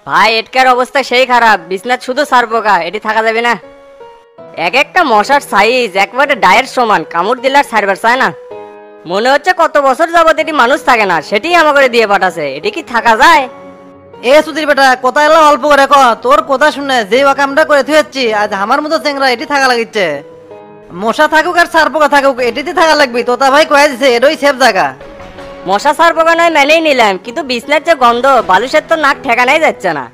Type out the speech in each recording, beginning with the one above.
ভাই এটকার অবস্থা সেই খারাপ, বিছনাত শুধু সারপোকা, এটি থাকা যাবে না। এক একটা মশার সাইজ একবারে ডায়ের সমান, কামড় দিলে আর ছাড়বার চায় না। মনে হচ্ছে কত বছর যাবত এটি মানুষ থাকে না, সেটি আমাকে দিয়ে পাঠাছে। এটি কি থাকা যায়? এ সুধীর বেটা, কথা এলো অল্প করে ক। তোর কথা শুনে যে ওয়াকামটা করে থুয়েছি, আজ আমার মতো চেংরা এটি থাকা লাগিচ্ছে। মশা থাকুক আর সারপোকা থাকুক, এটিতে থাকা লাগবে। তোতা ভাই কয়ে দিছে এটাই সেফ জায়গা। মশা সারপোকা নয় মেনেই নিলাম, কিন্তু বিছনার যে গন্ধ, বালুসের তো নাক ঠেকানাই যাচ্ছে না।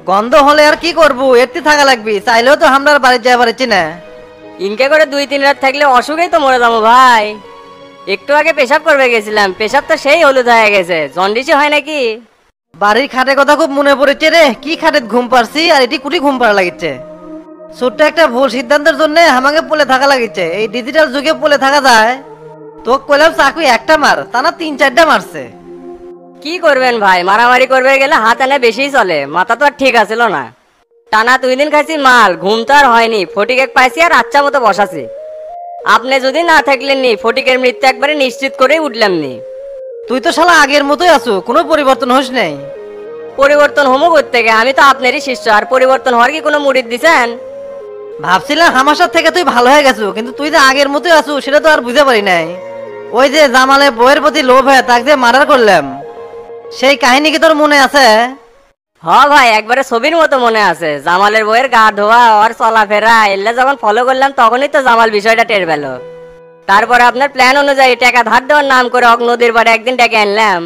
গন্ধ হলে আর কি করবো, এটি থাকা লাগবে। চাইলেও তো আমরার বাড়ি যাওয়া পারছি না। ইনকে করে 2-3 রাত থাকলে অসুখেই তো মরে যাবো ভাই। একটু আগে পেশাব করবে গেছিলাম, পেশাব তো সেই হলুদ হয়ে গেছে। জন্ডিসে হয় নাকি? বাড়ির খাটে কথা খুব মনে পড়েছে রে। কি খাটে ঘুম পারছি আর এটি কুটি ঘুম পাড়া লাগিচ্ছে। ছোট্ট একটা ভুল সিদ্ধান্তের জন্য আমাকে পলে থাকা লাগিচ্ছে। এই ডিজিটাল যুগে পলে থাকা যায়? তোকে কইলাম চাকরি একটা মার, তা না 3-4টা মারছে। কি করবেন ভাই, মারামারি করবে গেলে হাত এনে বেশিই চলে। মাথা তো আর ঠিক আছিল না। টানা 2 দিন খাইছি মাল, ঘুম তো আর হয়নি। ফটিক এক পাইছি আর আচ্ছা মতো বসাছি। আপনি যদি না থাকলেন নি, ফটিকের মৃত্যু একবারে নিশ্চিত করেই উঠলাম নি। তুই তো শালা আগের মতোই আছো, কোনো পরিবর্তন হোস নাই। পরিবর্তন হমো থেকে, আমি তো আপনারই শিষ্য। আর পরিবর্তন হওয়ার কি কোনো মুরিদ দিছেন? ভাবছিলাম হামাশার থেকে তুই ভালো হয়ে গেছো, কিন্তু তুই যে আগের মতোই আছো সেটা তো আর বুঝতে পারি নাই। ওই যে জামালে বইয়ের প্রতি লোভ হয়ে তাকে যে মার্ডার করলাম, সেই কাহিনী কি তোর মনে আছে? হ ভাই, একবারে ছবির মতো মনে আছে। জামালের বইয়ের গা ধোয়া আর চলাফেরা এলে যখন ফলো করলাম, তখনই তো জামাল বিষয়টা টের পেল। তারপরে আপনার প্ল্যান অনুযায়ী টাকা ধার দেওয়ার নাম করে অক নদীর পাড়ে একদিন ডেকে আনলাম।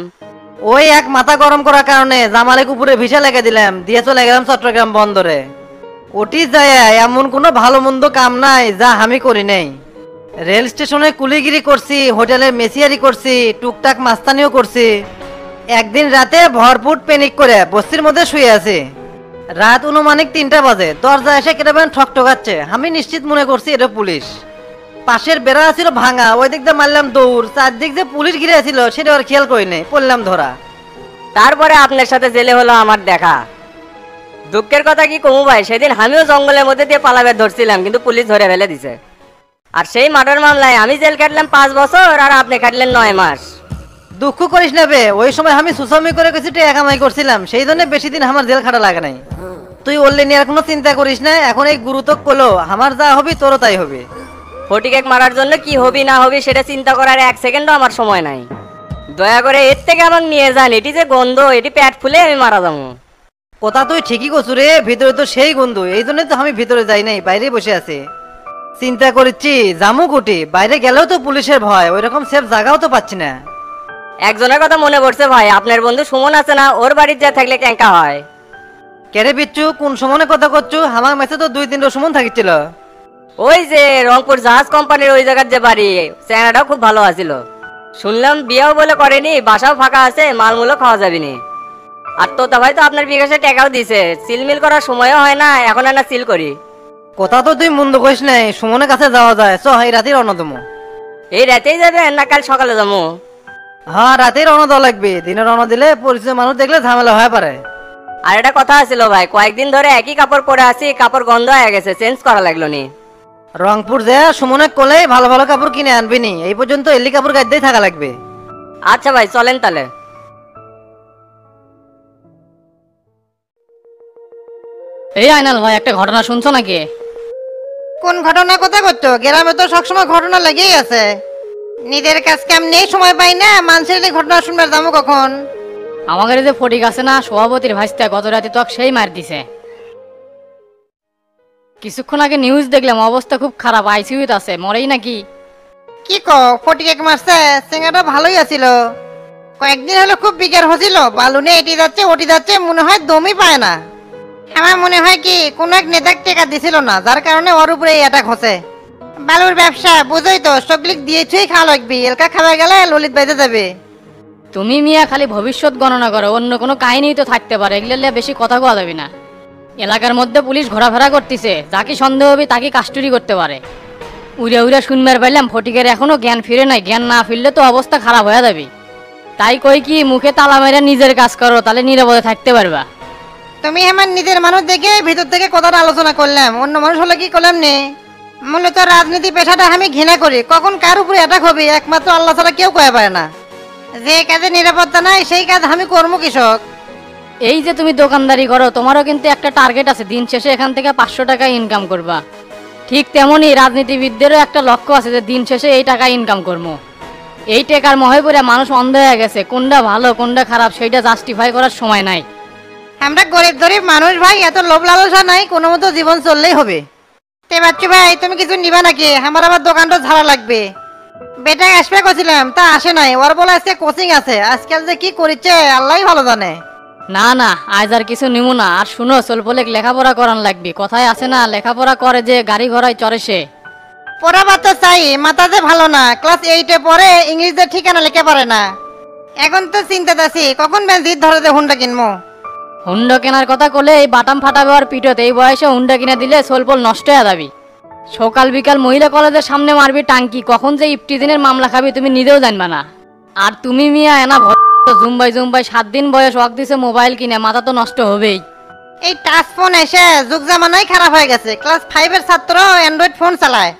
ওই এক মাথা গরম করার কারণে জামালে কুপুরে ভিসা লেগে দিলাম, দিয়ে চলে গেলাম চট্টগ্রাম বন্দরে। ওটি যায় এমন কোনো ভালো মন্দ কাম নাই যা আমি করি নাই। রেল স্টেশনে কুলিগিরি করছি, হোটেলে মেসিয়ারি করছি, টুকটাক মাস্তানিও করছি। একদিন রাতে ভরপুর প্যানিক করে বস্তির মধ্যে শুয়ে আছি। রাত অনুমানিক 3টা বাজে, দরজা এসে কেটে ঠকঠকাচ্ছে। আমি নিশ্চিত মনে করছি এটা পুলিশ। পাশের বেড়া ছিল ভাঙা, ওই দিক দিয়ে মারলাম দৌড়। চারদিক যে পুলিশ ঘিরে ছিল সেটা আর খেয়াল করি নাই, পড়লাম ধরা। তারপরে আপনার সাথে জেলে হলো আমার দেখা। দুঃখের কথা কি কমু ভাই, সেদিন আমিও জঙ্গলের মধ্যে দিয়ে পালাবে ধরছিলাম, কিন্তু পুলিশ ধরে ফেলে দিছে। আর সেই মার্ডার মামলায় আমি জেল কাটলাম 5 বছর, আর আপনি কাটলেন 9 মাস। দুঃখ করিস না বে, ওই সময় আমি সুসামি করে কিছু টাকা কামাই করছিলাম, সেই জন্য বেশি দিন আমার জেল খাটা লাগে নাই। তুই ওরলে নিয়ে আর কোনো চিন্তা করিস না। এখন এই গুরুত্ব কলো আমার যা হবে তোরও তাই হবে। ফটিকে মারার জন্য কি হবি না হবি সেটা চিন্তা করার 1 সেকেন্ডও আমার সময় নাই। দয়া করে এর থেকে আমাকে নিয়ে যান। এটি যে গন্ধ, এটি পেট ফুলে আমি মারা যাবো। কথা তুই ঠিকই করছু রে, ভিতরে তো সেই গন্ধ। এই জন্যই তো আমি ভিতরে যাই নাই, বাইরে বসে আছি। চিন্তা করছি জামু কুটি, বাইরে গেলেও তো পুলিশের ভয়, ওই রকম সেফ জায়গাও তো পাচ্ছি না। একজনের কথা মনে পড়ছে ভাই, আপনার বন্ধু সুমন আছে না, ওর বাড়ির যা থাকলে ক্যাঙ্কা হয়। কেরে বিচ্ছু, কোন সমনে কথা করছু? আমার মেসে তো 2-3টা সুমন থাকিছিল। ওই যে রংপুর জাহাজ কোম্পানির ওই জায়গার যে বাড়ি, চেহারাটাও খুব ভালো আছিল। শুনলাম বিয়েও বলে করেনি, বাসাও ফাঁকা আছে, মালমূলও খাওয়া যাবেনি। আর তোতা ভাই তো আপনার বিকাশে টাকাও দিছে। সিলমিল করার সময়ও হয় না, এখন না সিল করি। কথা তো তুই মন্দ করিস নাই, সুমনের কাছে যাওয়া যায়। চ এই রাতেই রওনা দেবো। এই রাতেই যাবেন না কাল সকালে যাবো? হ্যাঁ, রাতেই রওনা দেওয়া লাগবে। দিনে রওনা দিলে পরিচিত মানুষ দেখলে ঝামেলা হয়ে পারে। আর একটা কথা আছিল ভাই, কয়েকদিন ধরে একই কাপড় পরে আছি, কাপড় গন্ধ হয়ে গেছে, চেঞ্জ করা লাগলো নি। রংপুর যে সুমনে কোলে ভালো ভালো কাপড় কিনে আনবি নি, এই পর্যন্ত এলি কাপড় গাইতেই থাকা লাগবে। আচ্ছা ভাই, চলেন তাহলে। এই আইনাল ভাই, একটা ঘটনা শুনছো নাকি? কোন ঘটনা কথা করছো? গ্রামে তো সবসময় ঘটনা লেগেই আছে। নিজের কাজ কাম নেই, সময় পাই না, মানুষের এই ঘটনা শুনবার যাবো কখন? আমাদের যে ফটিক আছে না, সভাপতির ভাইস্তা, গত রাতে তো সেই মার দিছে। কিছুক্ষণ আগে নিউজ দেখলাম, অবস্থা খুব খারাপ, আইসিইউতে আছে, মরেই নাকি। কি কো, ফটিকে মারছে? সিঙ্গাটা ভালোই আছিল। কয়েকদিন হলো খুব বিকার হছিল, বালুনে এটি যাচ্ছে ওটি যাচ্ছে, মনে হয় দমই পায় না। আমার মনে হয় কি কোনো এক নেতাকে টেকা দিছিল না, যার কারণে ওর উপরে এই অ্যাটাক হচ্ছে। বালুর ব্যবসা বুঝোই তো, সবলিক দিয়েছই খাওয়া লাগবি, এলকা খাওয়া গেলে ললিত বেঁধে যাবে। তুমি মিয়া খালি ভবিষ্যৎ গণনা করো, অন্য কোনো কাহিনী তো থাকতে পারে, এগুলো নিয়ে বেশি কথা কোয়া যাবে না। এলাকার মধ্যে পুলিশ ঘোরাফেরা করতেছে, যাকে সন্দেহ হবে তাকে কাস্টডি করতে পারে। উড়ে উড়ে শুনবার পাইলাম ফটিকের এখনো জ্ঞান ফিরে নাই, জ্ঞান না ফিরলে তো অবস্থা খারাপ হয়ে যাবে। তাই কই কি মুখে তালা মেরে নিজের কাজ করো, তাহলে নিরাপদে থাকতে পারবা। তুমি আমার নিজের মানুষ দেখে ভিতর থেকে কথাটা আলোচনা করলাম, অন্য মানুষ হলে কি করলাম নে। মূলত রাজনীতি পেশাটা আমি ঘৃণা করি, কখন কার উপরে অ্যাটাক হবে একমাত্র আল্লাহ ছাড়া কেউ কয়ে পারে না। যে কাজে নিরাপত্তা নাই সেই কাজ আমি কর্ম কৃষক। এই যে তুমি দোকানদারি করো, তোমারও কিন্তু একটা টার্গেট আছে, দিন শেষে এখান থেকে 500 টাকা ইনকাম করবা। ঠিক তেমনই রাজনীতিবিদদেরও একটা লক্ষ্য আছে যে দিন শেষে এই টাকা ইনকাম করবো। এই টাকার মহে পড়ে মানুষ অন্ধ হয়ে গেছে, কোনটা ভালো কোনটা খারাপ সেইটা জাস্টিফাই করার সময় নাই। আমরা গরিব মানুষ ভাই, এত লোভ লালসা নাই, কোনো মতো জীবন চললেই হবে। তে বাচ্চু ভাই, তুমি কিছু নিবা নাকি? আমার আবার দোকানটা ঝাড়া লাগবে। বেটা আসবে করছিলাম, তা আসে নাই। ওর বলে আজকে কোচিং আছে, আজকাল যে কি করিচ্ছে আল্লাহই ভালো জানে। না না, আজ আর কিছু নিব না। আর শুনো, চলপলে লেখাপড়া করান লাগবে। কথায় আছে না, লেখাপড়া করে যে গাড়ি ঘোড়ায় চড়ে সে। পড়াবার তো চাই, মাথা যে ভালো না, ক্লাস 8-এ পড়ে ইংলিশে ঠিকানা লিখে পারে না। এখন তো চিন্তাত আছি কখন জিদ ধরে যে হুন্ডা কিনবো। হুন্ডা কেনার কথা কলে এই বাটাম ফাটাবে আর পিঠত, এই বয়সে হুন্ডা কিনে দিলে চলপল নষ্ট হয়ে যাবি। সকাল বিকাল মহিলা কলেজের সামনে মারবি টাঙ্কি, কখন যে ইফটিজিনের মামলা খাবি তুমি নিজেও জানবা না। আর তুমি মিয়া এনা জুম্বাই 7 দিন বয়স ওয়াক দিছে মোবাইল কিনে, মাথা তো নষ্ট হবেই। এই টাচ ফোন এসে যুগ জামানাই খারাপ হয়ে গেছে, ক্লাস 5-এর ছাত্র অ্যান্ড্রয়েড ফোন চালায়।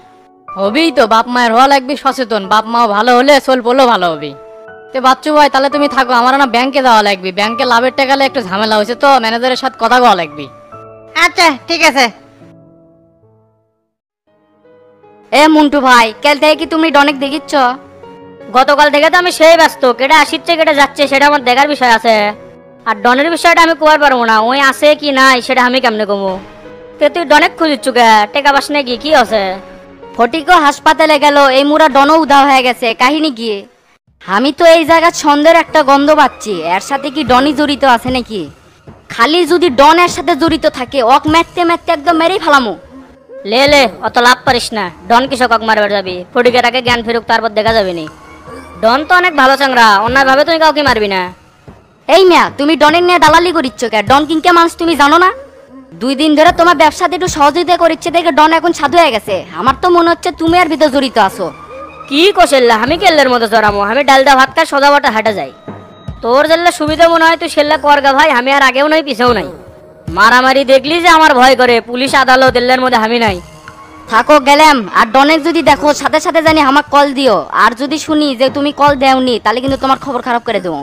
হবেই তো, বাপ মায়ের হওয়া লাগবে সচেতন, বাপ মাও ভালো হলে চলপলও ভালো হবে। তে বাচ্চু ভাই, তাহলে তুমি থাকো, আমার না ব্যাংকে যাওয়া লাগবে। ব্যাংকে লাভের টাকালে একটু ঝামেলা হয়েছে তো, ম্যানেজারের সাথে কথা বলা লাগবে। আচ্ছা ঠিক আছে। এ মন্টু ভাই, কাল থেকে কি তুমি ডনেক দেখিচ্ছ? গতকাল থেকে তো আমি সেই ব্যস্ত, কেটে আসিচ্ছে কেটে যাচ্ছে সেটা আমার দেখার বিষয় আছে। আর ডনের বিষয়টা আমি কোয়ার পারবো না, ওই আছে কি নাই সেটা আমি কেমনে কমু। তে তুই ডনেক খুঁজিচ্ছু কে? টেকা পাস নাকি, কি আছে? ফটিকও হাসপাতালে গেল, এই মুরা ডনও উধাও হয়ে গেছে, কাহিনী কি? আমি তো এই জায়গার ছন্দের একটা গন্ধ পাচ্ছি, এর সাথে কি ডনই জড়িত আছে নাকি? খালি যদি ডন এর সাথে জড়িত থাকে, ওক মারতে মারতে একদম মেরেই ফেলামু। লে লে, অত লাভ পারিস না। ডন কিসব কক মারবার যাবি? ফটিকের আগে জ্ঞান ফেরুক, তারপর দেখা যাবে নি। ডন তো অনেক ভালো চাংরা, অন্যায় ভাবে তুই কাউকে মারবি না। এই মিয়া, তুমি ডনের নিয়ে দালালি করিচ্ছ কে? ডন কিংকে মানুষ তুমি জানো না? 2 দিন ধরে তোমার ব্যবসাতে একটু সহযোগিতা করিচ্ছে দেখে ডন এখন সাধু হয়ে গেছে। আমার তো মনে হচ্ছে তুমি আর ভিতর জড়িত আছো। কি কোশেল্লা, আমি কেল্লের মতো জড়ামো? আমি ডালদা ভাত খাই সোজা বাটা হাঁটা যাই। তোর জেল্লা সুবিধা মনে হয় তুই সেল্লা করগা ভাই, আমি আর আগেও নাই পিছেও নাই। মারামারি দেখলি যে আমার ভয় করে, পুলিশ আদালত এল্লার মধ্যে আমি নাই। থাকো গেলাম। আর ডনেক যদি দেখো সাথে সাথে জানি আমাকে কল দিও, আর যদি শুনি যে তুমি কল দেওনি তাহলে কিন্তু তোমার খবর খারাপ করে দেবো।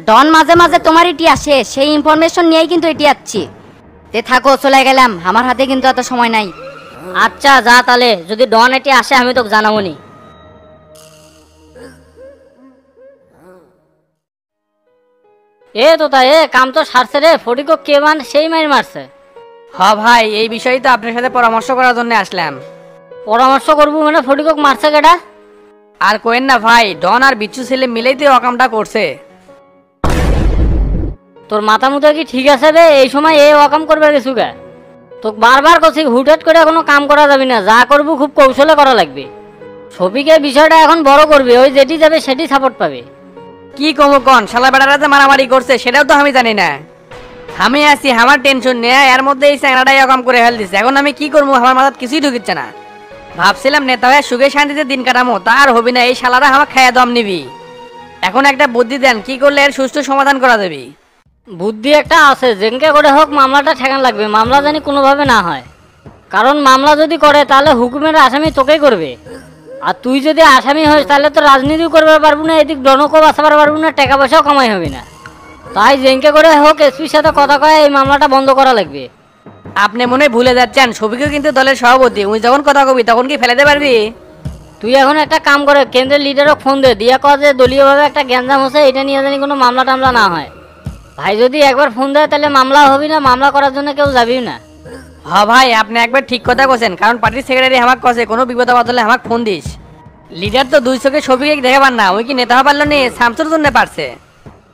ডন মাঝে মাঝে তোমার এটি আসে, সেই ইনফরমেশন নিয়েই কিন্তু এটি আসছি। তে থাকো, চলে গেলাম, আমার হাতে কিন্তু এত সময় নাই। আচ্ছা যা, তাহলে যদি ডন এটি আসে আমি তোকে জানাবো নি। এ তোতা, এ কাম তো সারছে রে। ফটিকো কে মান সেই মাইর মারছে। হ ভাই, এই বিষয়ই তো আপনার সাথে পরামর্শ করার জন্য আসলাম। পরামর্শ করবো মানে ফটিকক মারছে কেডা? আর কোয়েন না ভাই, ডন আর বিচ্ছু ছেলে মিলেই তো অকামটা করছে। তোর মাথা মুথা কি ঠিক আছে রে? এই সময় এ অকাম করবে কিছু কে? তোকে বারবার করছি হুটহাট করে কোনো কাম করা যাবে না, যা করবো খুব কৌশলে করা লাগবে। ছবিকে বিষয়টা এখন বড় করবে, ওই যেটি যাবে সেটি সাপোর্ট পাবে। কি কমো কন, শালা বেড়ারা যে মারামারি করছে সেটাও তো আমি জানি না। আমি আছি, আমার টেনশন নেই, এর মধ্যে এই চ্যাংড়াটাই অকাম করে ফেল দিচ্ছে। এখন আমি কি করবো, আমার মাথায় কিছুই ঢুকিচ্ছে না। ভাবছিলাম নেতা হয়ে সুখে শান্তিতে দিন কাটামো, তার হবি না, এই শালারা আমার খায়া দম নিবি। এখন একটা বুদ্ধি দেন, কি করলে এর সুষ্ঠু সমাধান করা যাবে? বুদ্ধি একটা আছে, যেনকে করে হোক মামলাটা ঠেকান লাগবে, মামলা জানি কোনোভাবে না হয়। কারণ মামলা যদি করে তাহলে হুকুমের আসামি তোকেই করবে। আর তুই যদি আসামি হস তাহলে তো রাজনীতিও করতে পারবো না, এদিক ডনকও বাঁচাবার পারবো না, টাকা পয়সাও কামাই হবে না। তাই যেনকে করে হোক এসপির সাথে কথা কয়ে এই মামলাটা বন্ধ করা লাগবে। আপনি মনে হয় ভুলে যাচ্ছেন, ছবিকেও কিন্তু দলের সভাপতি, উনি যখন কথা কবি তখন কি ফেলাতে পারবি? তুই এখন একটা কাম করে কেন্দ্রের লিডারও ফোন দে, দিয়া কর যে দলীয়ভাবে একটা গ্যাঞ্জাম হচ্ছে, এটা নিয়ে জানি কোনো মামলা টামলা না হয়। ভাই যদি একবার ফোন দেয় তাহলে মামলা হবি না, মামলা করার জন্য কেউ যাবি না। হ্যাঁ ভাই, আপনি একবার ঠিক কথা বলছেন, কারণ পার্টির সেক্রেটারি আমাকে কছে কোনো বিপদ আপদ হলে আমাকে ফোন দিস। লিডার তো 2 চোখে ছবিকে দেখাবার না, ওই কি নেতা হওয়া পারলো নি, শামসুর জন্য পারছে।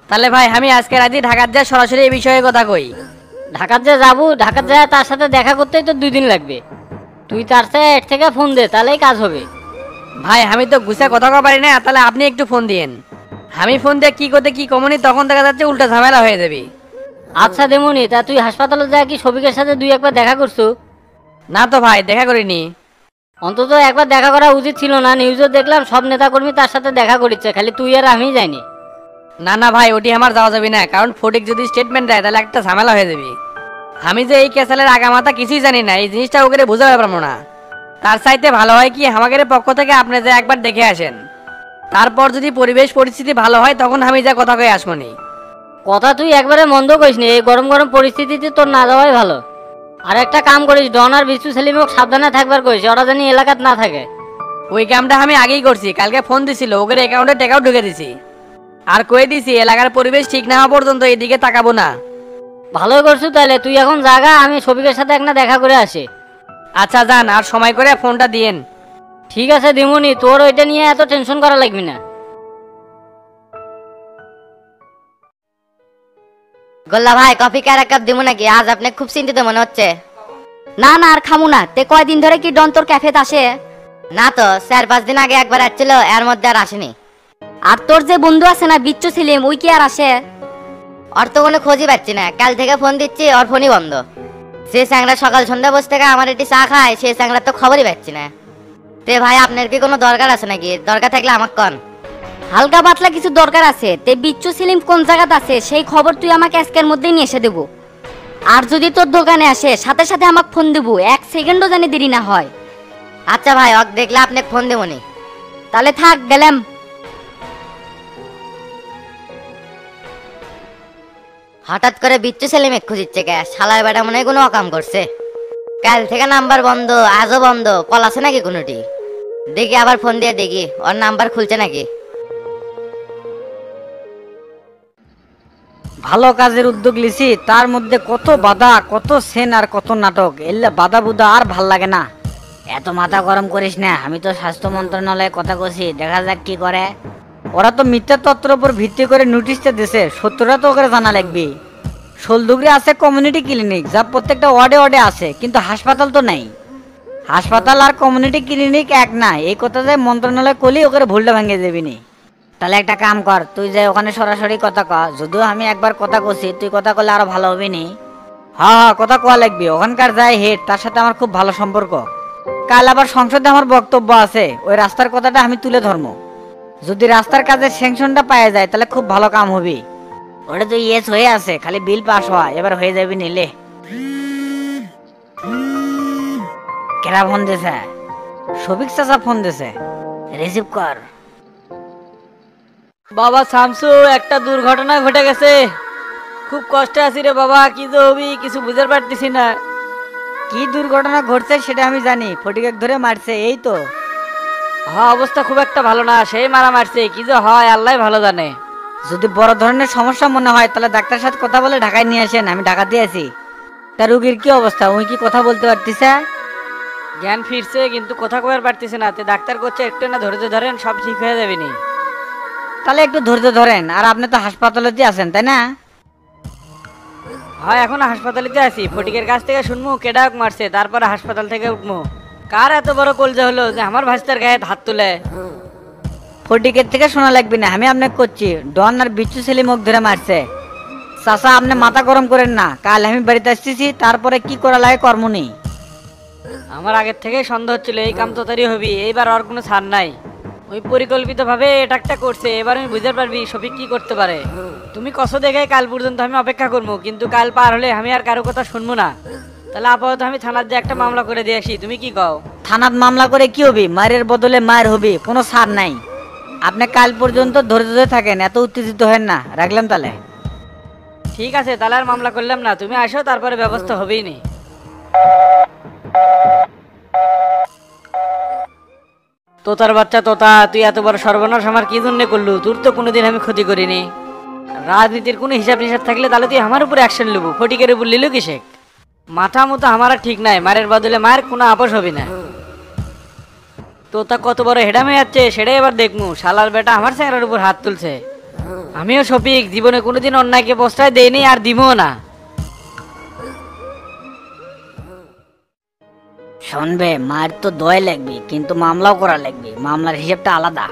তাহলে ভাই আমি আজকে রাতে ঢাকার যা সরাসরি এই বিষয়ে কথা কই। ঢাকার যে যাবো, ঢাকার যায় তার সাথে দেখা করতেই তো 2 দিন লাগবে। তুই তার সাথে এর থেকে ফোন দে, তাহলেই কাজ হবে। ভাই আমি তো গুছা কথা কওয়া পারি না, তাহলে আপনি একটু ফোন দিয়েন। আমি ফোন দিয়ে কি করতে কি কমনি, তখন দেখা যাচ্ছে উল্টা ঝামেলা হয়ে যাবে। আচ্ছা দেমনি, তা তুই হাসপাতালে যায় কি সবিকের সাথে 2-1 বার দেখা করছো? না তো ভাই, দেখা করিনি। অন্তত একবার দেখা করা উচিত ছিল না? নিউজে দেখলাম সব নেতাকর্মী তার সাথে দেখা করিচ্ছে, খালি তুই আর আমি যাইনি। না না ভাই, ওটি আমার যাওয়া যাবে না, কারণ ফটিক যদি স্টেটমেন্ট দেয় তাহলে একটা ঝামেলা হয়ে যাবে। আমি যে এই কেসালের আগামাথা কিছুই জানি না, এই জিনিসটা ওকে বোঝাতে পারবো না। তার চাইতে ভালো হয় কি আমাদের পক্ষ থেকে আপনি যে একবার দেখে আসেন, তারপর যদি পরিবেশ পরিস্থিতি ভালো হয় তখন আমি যা কথা কয়ে আসবনি। কথা তুই একবারে মন্দ করিস নি, এই গরম গরম পরিস্থিতিতে তোর না যাওয়াই ভালো। আর একটা কাম করিস, ডন আর বিশু সেলিমক সাবধানে থাকবার করিস, ওরা জানি এলাকাত না থাকে। ওই কামটা আমি আগেই করছি, কালকে ফোন দিছিল, ওদের অ্যাকাউন্টে টাকাও ঢুকে দিছি। আর কয়ে দিছি এলাকার পরিবেশ ঠিক না হওয়া পর্যন্ত এদিকে তাকাবো না। ভালোই করছু, তাহলে তুই এখন জাগা, আমি শফিকের সাথে একটা দেখা করে আসি। আচ্ছা যান, আর সময় করে ফোনটা দিয়েন। ঠিক আছে দিমুনি, তোর ওইটা নিয়ে এত টেনশন করা লাগবে না। গোল্লা ভাই কফি কার এক কাপ দিব নাকি? আজ আপনি খুব চিন্তিত মনে হচ্ছে। না না আর খামু না। তে কয়দিন ধরে কি ডন তোর ক্যাফেতে আসে? না তো, 4-5 দিন আগে একবার আসছিল, এর মধ্যে আর আসেনি। আর তোর যে বন্ধু আছে না বিচ্ছু সেলিম, ওই কি আর আসে? ওর তো কোনো খোঁজই পাচ্ছি না, কাল থেকে ফোন দিচ্ছি ওর ফোনই বন্ধ। সে স্যাংরা সকাল সন্ধ্যা বসে থেকে আমার একটি চা খায়, সে স্যাংরা তো খবরই পাচ্ছি না। তে ভাই আপনার কি কোনো দরকার আছে নাকি? দরকার থাকলে আমাকে কন। হালকা পাতলা কিছু দরকার আছে। তে বিচ্ছু সেলিম কোন জায়গাতে আছে সেই খবর তুই আমাকে আজকের মধ্যেই নিয়ে এসে দেবো। আর যদি তোর দোকানে আসে সাথে সাথে আমাকে ফোন দেবো, 1 সেকেন্ডও জানি দেরি না হয়। আচ্ছা ভাই, ওকে দেখলে আপনাকে ফোন দেবনি। তাহলে থাক, গেলাম। হঠাৎ করে বিচ্ছু সেলিমে খুঁজিচ্ছে কে? শালার বেটা মনে হয় কোনো অকাম করছে। কাল থেকে নাম্বার বন্ধ, আজও বন্ধ। কল আছে নাকি কোনোটি? দেখি আবার ফোন দিয়ে দেখি ওর নাম্বার খুলছে নাকি। ভালো কাজের উদ্যোগ লিছি, তার মধ্যে কত বাধা, কত সেন আর কত নাটক। এলে বাধা বুধা আর ভাল লাগে না। এত মাথা গরম করিস না, আমি তো স্বাস্থ্য মন্ত্রণালয়ে কথা কইছি, দেখা যাক কি করে। ওরা তো মিথ্যা তত্ত্বের উপর ভিত্তি করে নোটিশটা দিছে, সত্যটা তো ওকে জানা লাগবে। শোলদুগরে আছে কমিউনিটি ক্লিনিক, যা প্রত্যেকটা ওয়ার্ডে ওয়ার্ডে আছে, কিন্তু হাসপাতাল তো নাই। হাসপাতাল আর কমিউনিটি ক্লিনিক এক না, এই কথা যে মন্ত্রণালয় কলি ওকে ভুলটা ভাঙিয়ে দেবিনি। তাহলে একটা কাম কর, তুই যে ওখানে সরাসরি কথা ক। যদিও আমি একবার কথা কইছি, তুই কথা কলে আরো ভালো হবে নি। হ্যাঁ হ্যাঁ, কথা কোয়া লাগবে। ওখানকার যাই হেড, তার সাথে আমার খুব ভালো সম্পর্ক। কাল আবার সংসদে আমার বক্তব্য আছে, ওই রাস্তার কথাটা আমি তুলে ধরবো। যদি রাস্তার কাজের স্যাংশনটা পাওয়া যায় তাহলে খুব ভালো কাম হবে। ওটা তো ইয়েস হয়ে আছে, খালি বিল পাস হওয়া, এবার হয়ে যাবি নিলে। কেরা ফোন দিছে? শফিক চাচা ফোন দিছে। রিসিভ কর। বাবা শামসু, একটা দুর্ঘটনা ঘটে গেছে, খুব কষ্টে আছি রে বাবা। কি যে হবি কিছু বুঝতে পারতেছি না। কি দুর্ঘটনা ঘটছে সেটা আমি জানি, ফটিকে ধরে মারছে এই তো। হ্যাঁ, অবস্থা খুব একটা ভালো না, সেই মারা মারছে। কি যে হয় আল্লাহ ভালো জানে। যদি বড় ধরনের সমস্যা মনে হয় তাহলে ডাক্তারের সাথে কথা বলে ঢাকায় নিয়ে আসেন, আমি ঢাকাতে আছি। তা রুগীর কি অবস্থা, উনি কি কথা বলতে পারতেছে? জ্ঞান ফিরছে, কিন্তু কথা কবার পারতেছে না। তে ডাক্তার করছে একটু না ধৈর্য ধরেন, সব ঠিক হয়ে যাবে নি। তাহলে একটু ধৈর্য ধরেন। আর আপনি তো হাসপাতালেতে আছেন তাই না? হয় এখন হাসপাতালেতে আছি, ফটিকের কাছ থেকে শুনবো কেডাক মারছে, তারপরে হাসপাতাল থেকে উঠবো। কার এত বড় কলজা হলো যে আমার ভাস্তার গায়ে হাত তুলে? ফটিকের থেকে শোনা লাগবে না, আমি আপনাকে করছি। ডন আর বিচ্ছু ছেলে মুখ ধরে মারছে। চাচা আপনি মাথা গরম করেন না, কাল আমি বাড়িতে আসতেছি, তারপরে কি করা লাগে কর্ম নেই। আমার আগের থেকেই সন্দেহ হচ্ছিল এই কাম তো তারই হবি, এইবার আর কোনো ছাড় নাই। ওই পরিকল্পিত ভাবে এটা একটা করছে, এবার আমি বুঝতে পারবি শফিক কি করতে পারে। তুমি কষ্ট দেখে কাল পর্যন্ত আমি অপেক্ষা করবো, কিন্তু কাল পার হলে আমি আর কারো কথা শুনবো না। তাহলে আপাতত আমি থানার যে একটা মামলা করে দিয়ে আসি, তুমি কি কও? থানাত মামলা করে কি হবে? মায়ের বদলে মায়ের হবে, কোনো ছাড় নাই। আপনি কাল পর্যন্ত ধৈর্য ধরে থাকেন, এত উত্তেজিত হেন না। রাখলাম তাহলে। ঠিক আছে, তাহলে আর মামলা করলাম না, তুমি আসো, তারপরে ব্যবস্থা হবেই নি। তোতার বাচ্চা তোতা, তুই এত বড় সর্বনাশ আমার কি জন্য করলু? তোর তো কোনোদিন আমি ক্ষতি করিনি। রাজনীতির কোনো হিসাব নিসাব থাকলে তাহলে তুই আমার উপরে অ্যাকশন নেবো, ফটিকের উপর লিলু কিসে? মাথা মতো আমার আর ঠিক নাই, মায়ের বদলে মায়ের কোনো আপোষ হবে না। তোতা কত বড় হেডামে যাচ্ছে সেটাই এবার দেখমু। শালার বেটা আমার চেহারার উপর হাত তুলছে। আমিও শফিক জীবনে কোনোদিন অন্যায়কে প্রশ্রয় দেইনি, আর দিবও না। শুনবে, মায়ের তো দয় লাগবে, কিন্তু মামলাও করা লাগবে। মামলার হিসাবটা আলাদা।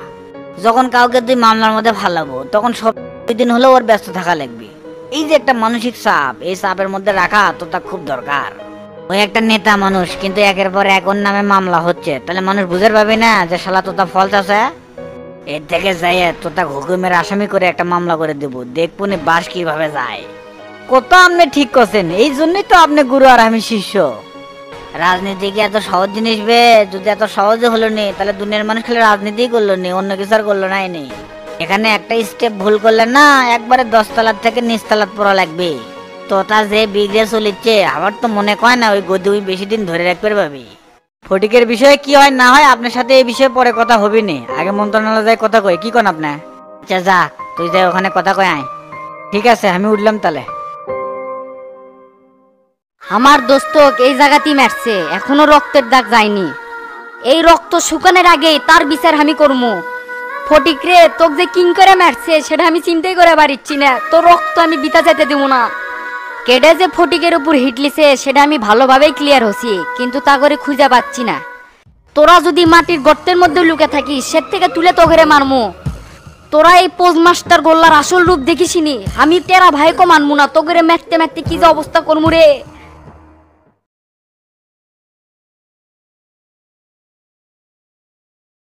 যখন কাউকে তুই মামলার মধ্যে ফালাবো, তখন সব দিন হলেও ওর ব্যস্ত থাকা লাগবে। এই যে একটা মানসিক চাপ, এই চাপের মধ্যে রাখা তো তা খুব দরকার। ওই একটা নেতা মানুষ, কিন্তু একের পর এক ওর নামে মামলা হচ্ছে, তাহলে মানুষ বুঝতে পারবে না যে শালা তোতা ফলস আছে। এর থেকে যাই তোতা হুকুমের আসামি করে একটা মামলা করে দেবো, দেখবো নি বাস কিভাবে যায়। কথা আপনি ঠিক করছেন, এই জন্যই তো আপনি গুরু আর আমি শিষ্য। রাজনীতি কি এত সহজ জিনিস বে? যদি এত সহজে হলো নি, তাহলে দুনিয়ার মানুষ খালি রাজনীতি করলো নি, অন্য কিছু আর করলো নাই নি। এখানে একটা স্টেপ ভুল করলে না একবারে 10 তলার থেকে নিচ তলার পড়া লাগবে। তোতা যে বিগড়ে চলিচ্ছে আমার তো মনে হয় না ওই গদি ওই বেশি দিন ধরে রাখতে পারবি। ফটিকের বিষয়ে কি হয় না হয় আপনার সাথে এই বিষয়ে পরে কথা হবে নি, আগে মন্ত্রণালয়ে যাই কথা কই, কি কোন আপনি? আচ্ছা যা, তুই যাই ওখানে কথা কই আয়। ঠিক আছে, আমি উঠলাম তাহলে। আমার দোস্ত এই জায়গাতেই মারছে, এখনো রক্তের দাগ যায়নি। এই রক্ত শুকানোর আগে তার বিচার আমি করবো। ফটিক রে, তোকে যে কিং করে মারছে সেটা আমি চিন্তাই করে পারিচ্ছি না। তোর রক্ত আমি বিতা যেতে দেবো না। কেডে যে ফটিকের উপর হিটলিছে সেটা আমি ভালোভাবেই ক্লিয়ার হচ্ছি, কিন্তু তা করে খুঁজে পাচ্ছি না। তোরা যদি মাটির গর্তের মধ্যে লুকে থাকিস সে থেকে তুলে তো ঘরে মারমু। তোরা এই পোজ মাস্টার গোল্লার আসল রূপ দেখিসনি, আমি তেরা ভাইকে মানমু না। তো করে মারতে মারতে কি যে অবস্থা করমু রে।